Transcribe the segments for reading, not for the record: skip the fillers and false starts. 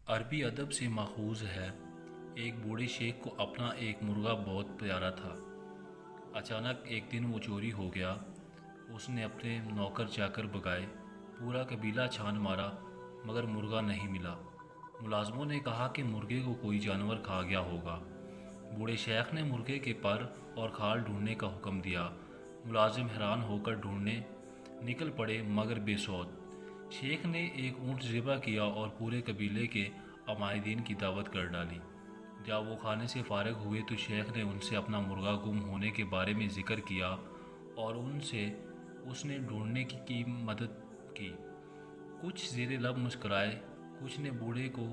عربی ادب سے ماخوذ ہے۔ ایک بوڑھے شیخ کو اپنا ایک مرغا بہت پیارا تھا۔ اچانک ایک دن وہ چوری ہو گیا۔ اس نے اپنے نوکر چاکر بگائے، پورا قبیلہ چھان مارا، مگر مرغا نہیں ملا۔ ملازموں نے کہا کہ مرغے کو کوئی جانور کھا گیا ہوگا۔ بوڑھے شیخ نے مرغے کے پر اور کھال ڈھونڈنے کا حکم دیا۔ ملازم حیران ہو کر ڈھونڈنے نکل پڑے مگر بے سود۔ شیخ نے ایک اونٹ ذبح کیا اور پورے قبیلے کے عمائدین کی دعوت کر ڈالی۔ جب وہ کھانے سے فارغ ہوئے تو شیخ نے ان سے اپنا مرغا گم ہونے کے بارے میں ذکر کیا اور اس نے ڈھونڈنے کی مدد کی۔ کچھ زیر لب مسکرائے، کچھ نے بوڑھے کو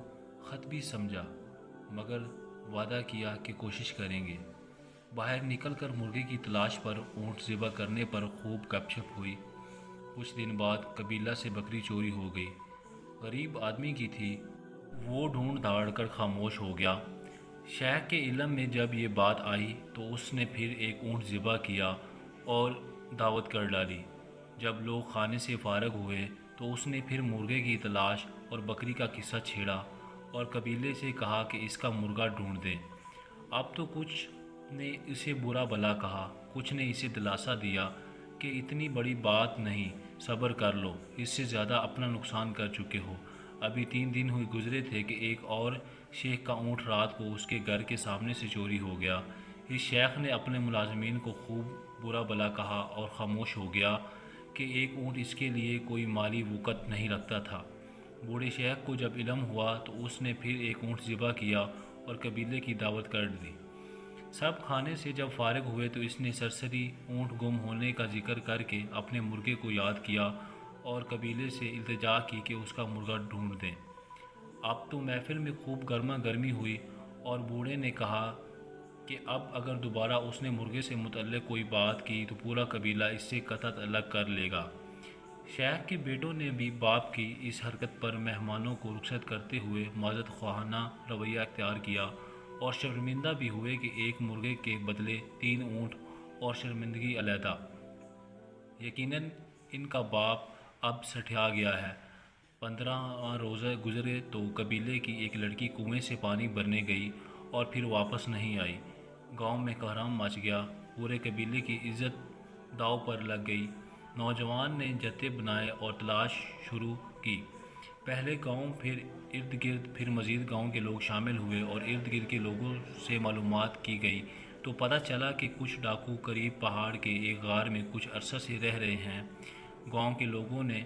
خط بھی سمجھا، مگر وعدہ کیا کہ کوشش کریں گے۔ باہر نکل کر مرغے کی تلاش پر اونٹ ذبح کرنے پر خوب گپ شپ ہوئی۔ کچھ دن بعد قبیلہ سے بکری چوری ہو گئی۔ غریب آدمی کی تھی، وہ ڈھونڈ دھاڑ کر خاموش ہو گیا۔ شیخ کے علم میں جب یہ بات آئی تو اس نے پھر ایک اونٹ ذبح کیا اور دعوت کر ڈالی۔ جب لوگ کھانے سے فارغ ہوئے تو اس نے پھر مرغے کی تلاش اور بکری کا قصہ چھیڑا اور قبیلے سے کہا کہ اس کا مرغا ڈھونڈ دیں۔ اب تو کچھ نے اسے برا بھلا کہا، کچھ نے اسے دلاسا دیا کہ اتنی بڑی بات نہیں، صبر کر لو، اس سے زیادہ اپنا نقصان کر چکے ہو۔ ابھی 3 دن ہوئے گزرے تھے کہ ایک اور شیخ کا اونٹ رات کو اس کے گھر کے سامنے سے چوری ہو گیا۔ اس شیخ نے اپنے ملازمین کو خوب برا بھلا کہا اور خاموش ہو گیا کہ ایک اونٹ اس کے لیے کوئی مالی وقت نہیں رکھتا تھا۔ بوڑھے شیخ کو جب علم ہوا تو اس نے پھر ایک اونٹ ذبح کیا اور قبیلے کی دعوت کر دی۔ سب کھانے سے جب فارغ ہوئے تو اس نے سرسری اونٹ گم ہونے کا ذکر کر کے اپنے مرغے کو یاد کیا اور قبیلے سے التجا کی کہ اس کا مرغا ڈھونڈ دیں۔ اب تو محفل میں خوب گرما گرمی ہوئی اور بوڑھے نے کہا کہ اب اگر دوبارہ اس نے مرغے سے متعلق کوئی بات کی تو پورا قبیلہ اس سے قطعا الگ کر لے گا۔ شیخ کے بیٹوں نے بھی باپ کی اس حرکت پر مہمانوں کو رخصت کرتے ہوئے معذرت خواہانہ رویہ اختیار کیا اور شرمندہ بھی ہوئے کہ ایک مرغے کے بدلے 3 اونٹ اور شرمندگی علیحدہ۔ یقیناً ان کا باپ اب سٹھیا گیا ہے۔ 15واں روزہ گزرے تو قبیلے کی ایک لڑکی کنویں سے پانی بھرنے گئی اور پھر واپس نہیں آئی۔ گاؤں میں کوہرام مچ گیا، پورے قبیلے کی عزت داؤ پر لگ گئی۔ نوجوان نے جتھے بنائے اور تلاش شروع کی۔ پہلے گاؤں، پھر ارد گرد، پھر مزید گاؤں کے لوگ شامل ہوئے اور ارد گرد کے لوگوں سے معلومات کی گئی تو پتہ چلا کہ کچھ ڈاکو قریب پہاڑ کے ایک غار میں کچھ عرصہ سے رہ رہے ہیں۔ گاؤں کے لوگوں نے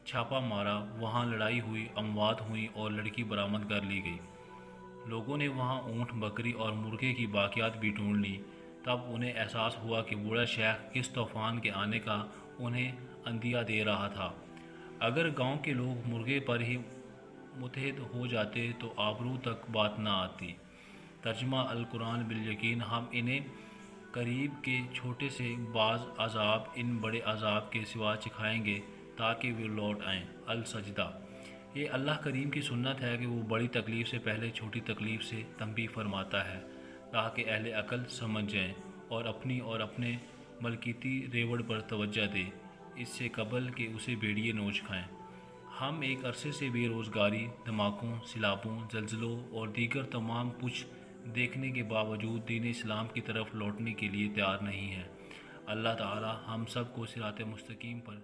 چھاپا مارا، وہاں لڑائی ہوئی، اموات ہوئیں اور لڑکی برآمد کر لی گئی۔ لوگوں نے وہاں اونٹ، بکری اور مرغے کی باقیات بھی ڈھونڈ لیں۔ تب انہیں احساس ہوا کہ بوڑھا شیخ کس طوفان کے آنے کا انہیں عندیہ دے رہا تھا۔ اگر گاؤں کے لوگ مرغے پر ہی متحد ہو جاتے تو آبرو تک بات نہ آتی۔ ترجمہ القرآن بالیقین ہم انہیں قریب کے چھوٹے سے بعض عذاب ان بڑے عذاب کے سوا چکھائیں گے تاکہ وہ لوٹ آئیں۔ السجدہ۔ یہ اللہ کریم کی سنت ہے کہ وہ بڑی تکلیف سے پہلے چھوٹی تکلیف سے تنبیہ فرماتا ہے تاکہ اہل عقل سمجھ جائیں اور اپنے ملکیتی ریوڑ پر توجہ دیں، اس سے قبل کہ اسے بھیڑیے نوچ کھائیں۔ ہم ایک عرصے سے بے روزگاری، دھماکوں، سیلابوں، زلزلوں اور دیگر تمام کچھ دیکھنے کے باوجود دین اسلام کی طرف لوٹنے کے لیے تیار نہیں ہیں۔ اللہ تعالی ہم سب کو صراط مستقیم پر